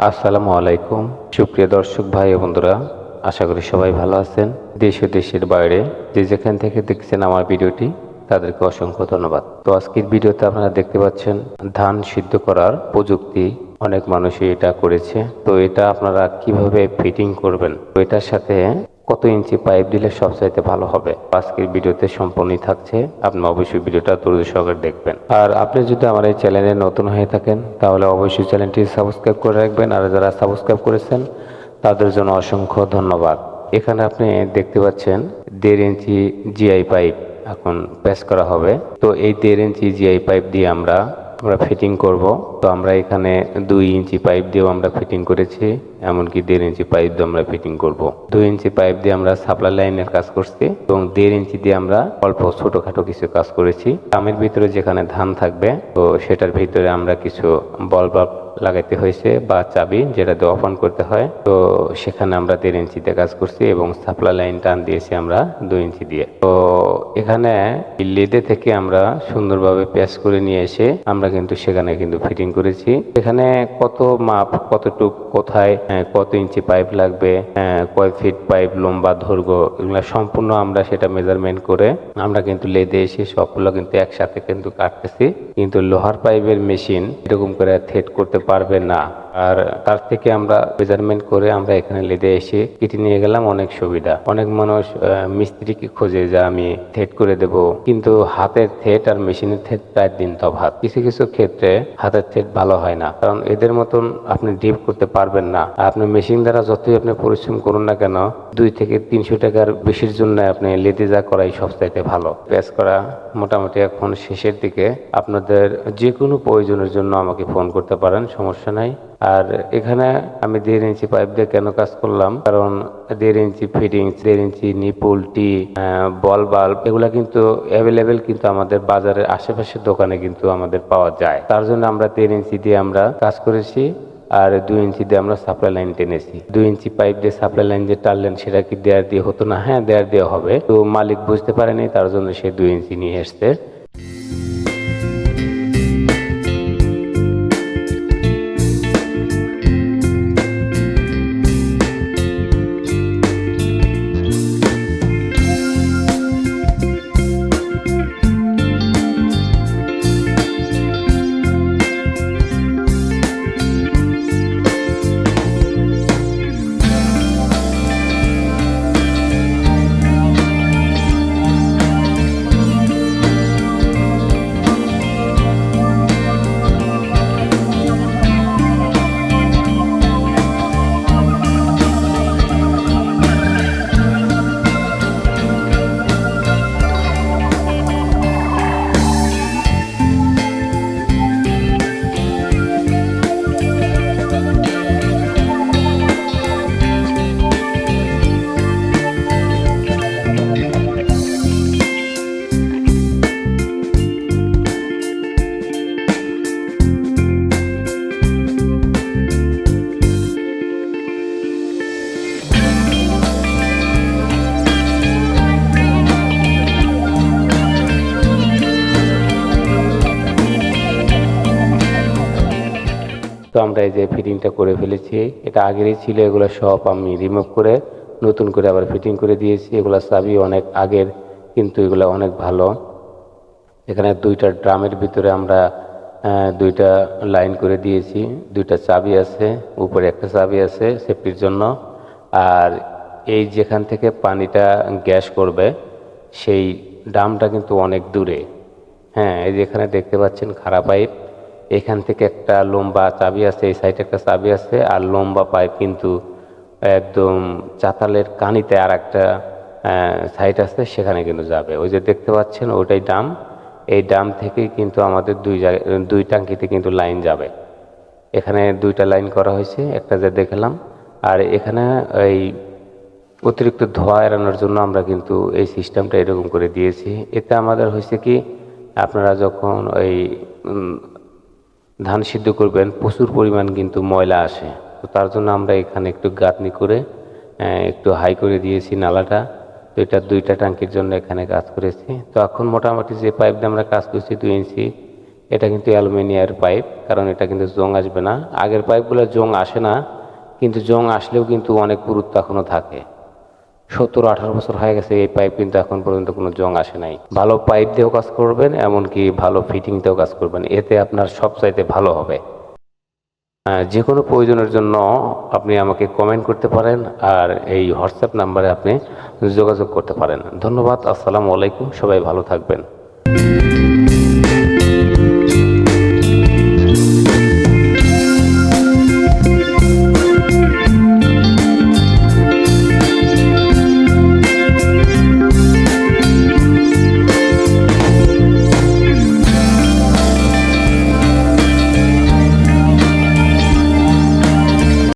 আসসালামু আলাইকুম সুপ্রিয় দর্শক ভাই ও বন্ধুরা, আশা করি সবাই ভালো আছেন। দেশ ও দেশের বাইরে যে যেখান থেকে দেখছেন আমার ভিডিওটি, তাদেরকে অসংখ্য ধন্যবাদ। তো আজকের ভিডিওতে আপনারা দেখতে পাচ্ছেন ধান সিদ্ধ করার প্রযুক্তি। অনেক মানুষই এটা করেছে। তো এটা আপনারা কিভাবে ফিটিং করবেন, তো এটার সাথে কত ইঞ্চি পাইপ দিলে সবচাইতে ভালো হবে, আজকের ভিডিওতে সম্পূর্ণই থাকছে। আপনি অবশ্যই ভিডিওটা ধৈর্য সহকারে দেখবেন। আর আপনি যদি আমার এই চ্যানেলে নতুন হয়ে থাকেন, তাহলে অবশ্যই চ্যানেলটি সাবস্ক্রাইব করে রাখবেন। আর যারা সাবস্ক্রাইব করেছেন তাদের জন্য অসংখ্য ধন্যবাদ। এখানে আপনি দেখতে পাচ্ছেন 1.5 ইঞ্চি জিআই পাইপ এখন প্যাচ করা হবে। তো এই 1.5 ইঞ্চি জিআই পাইপ দিয়ে আমরা ফিটিং করব। তো আমরা এখানে 2 ইঞ্চি পাইপ দিয়েও আমরা ফিটিং করেছি, এমনকি 1.5 ইঞ্চি পাইপ দিয়ে আমরা ফিটিং করব। 2 ইঞ্চি পাইপ দিয়ে আমরা সাপ্লাই লাইনের কাজ করছি এবং 1.5 ইঞ্চি দিয়ে আমরা অল্প ছোটখাটো কিছু কাজ করেছি। আমের ভিতরে যেখানে ধান থাকবে, তো সেটার ভিতরে আমরা কিছু বল বাল্ব লাগাইতে হয়েছে বা চাবি, যেটা দিয়ে অফ অন করতে হয়। তো সেখানে আমরা 1.5 ইঞ্চিতে কাজ করছি এবং সাপ্লাই লাইন টান দিয়েছি আমরা 2 ইঞ্চি দিয়ে। তো এখানে লেদে থেকে আমরা সুন্দরভাবে প্যাচ করে নিয়ে এসে আমরা কিন্তু সেখানে কিন্তু ফিটিং করেছি। এখানে কত মাপ, কতটুক, কোথায় কত ইঞ্চি পাইপ লাগবে, কয় ফিট পাইপ লম্বা, দৈর্ঘ্য, এগুলো সম্পূর্ণ আমরা সেটা মেজারমেন্ট করে আমরা কিন্তু লেদে এসে সবগুলো কিন্তু একসাথে কিন্তু কাটতেছি। কিন্তু লোহার পাইপের মেশিন এরকম করে থ্রেড করতে পারবে না। আর তার থেকে আমরা মেজারমেন্ট করে আমরা এখানে লেদে এসে কেটে নিয়ে গেলাম। অনেক সুবিধা। অনেক মানুষ মিস্ত্রিকে খোঁজে যে আমি থ্রেড করে দেব, কিন্তু হাতের থ্রেড আর মেশিনের থ্রেড প্রায় দিন তফাৎ। কিছু কিছু ক্ষেত্রে হাতের থ্রেড ভালো হয় না, কারণ এদের মতন আপনি ডিপ করতে পারবেন না। আপনি মেশিন দ্বারা যতই আপনি পরিশ্রম করুন না কেন, 2 থেকে 300 টাকার বেশির জন্য আপনি লেদে যা করাই সবচাইতে ভালো। প্যাচ করা মোটামুটি এখন শেষের দিকে। আপনাদের যে কোনো প্রয়োজনের জন্য আমাকে ফোন করতে পারেন, সমস্যা নাই। আর এখানে আমি 1.5 ইঞ্চি পাইপ দিয়ে কেন কাজ করলাম, কারণ 1.5 ইঞ্চি ফিটিংস, 1.5 ইঞ্চি নিপুল, টি, বল বাল্ব, এগুলা কিন্তু অ্যাভেলেবেল কিন্তু আমাদের বাজারের আশেপাশের দোকানে কিন্তু আমাদের পাওয়া যায়। তার জন্য আমরা 1.5 ইঞ্চি দিয়ে আমরা কাজ করেছি। আর 2 ইঞ্চি দিয়ে আমরা সাপ্লাই লাইন টেনেছি। 2 ইঞ্চি পাইপ দিয়ে সাপ্লাই লাইন যে টানলেন, সেটা কি দেয়ার দিয়ে হতো না? হ্যাঁ, দেয়ার দিয়ে হবে। তো মালিক বুঝতে পারেনি, তার জন্য সে 2 ইঞ্চি নিয়ে এসছে। তো আমরা এই যে ফিটিংটা করে ফেলেছি। এটা আগেরই ছিল, এগুলো সব আমি রিমুভ করে নতুন করে আবার ফিটিং করে দিয়েছি। এগুলো চাবি অনেক আগের, কিন্তু এগুলো অনেক ভালো। এখানে 2টা ড্রামের ভিতরে আমরা 2টা লাইন করে দিয়েছি। 2টা চাবি আছে, উপরে একটা চাবি আছে সেফটির জন্য। আর এই যেখান থেকে পানিটা গ্যাস করবে, সেই ড্রামটা কিন্তু অনেক দূরে। হ্যাঁ, এই যেখানে দেখতে পাচ্ছেন খাড়া পাইপ, এখান থেকে একটা লম্বা চাবি আছে, এই সাইডে একটা চাবি আছে, আর লম্বা পাইপ কিন্তু একদম চাতালের কানিতে আর একটা সাইড আছে, সেখানে কিন্তু যাবে। ওই যে দেখতে পাচ্ছেন ওইটাই ডাম। এই ডাম থেকেই কিন্তু আমাদের 2 টাঙ্কিতে কিন্তু লাইন যাবে। এখানে 2টা লাইন করা হয়েছে, একটা যে দেখলাম। আর এখানে এই অতিরিক্ত ধোঁয়া এড়ানোর জন্য আমরা কিন্তু এই সিস্টেমটা এরকম করে দিয়েছি। এতে আমাদের হয়েছে কি, আপনারা যখন ওই ধান সিদ্ধ করবেন, প্রচুর পরিমাণ কিন্তু ময়লা আসে। তো তার জন্য আমরা এখানে একটু গাঁথনি করে একটু হাই করে দিয়েছি নালাটা। তো এটা 2টা টাঙ্কির জন্য এখানে কাজ করেছি। তো এখন মোটামুটি যে পাইপ দিয়ে আমরা কাজ করছি 2 ইঞ্চি, এটা কিন্তু অ্যালুমিনিয়ামের পাইপ, কারণ এটা কিন্তু জং আসবে না। আগের পাইপগুলো জং আসে না, কিন্তু জং আসলেও কিন্তু অনেক পুরুত্ব এখনও থাকে। 17-18 বছর হয়ে গেছে, এই পাইপ কিন্তু এখন পর্যন্ত কোনো জং আসে নাই। ভালো পাইপ দিয়েও কাজ করবেন, এমনকি ভালো ফিটিং দিয়েও কাজ করবেন, এতে আপনার সবচাইতে ভালো হবে। যে কোনো প্রয়োজনের জন্য আপনি আমাকে কমেন্ট করতে পারেন, আর এই হোয়াটসঅ্যাপ নাম্বারে আপনি যোগাযোগ করতে পারেন। ধন্যবাদ। আসসালামু আলাইকুম। সবাই ভালো থাকবেন।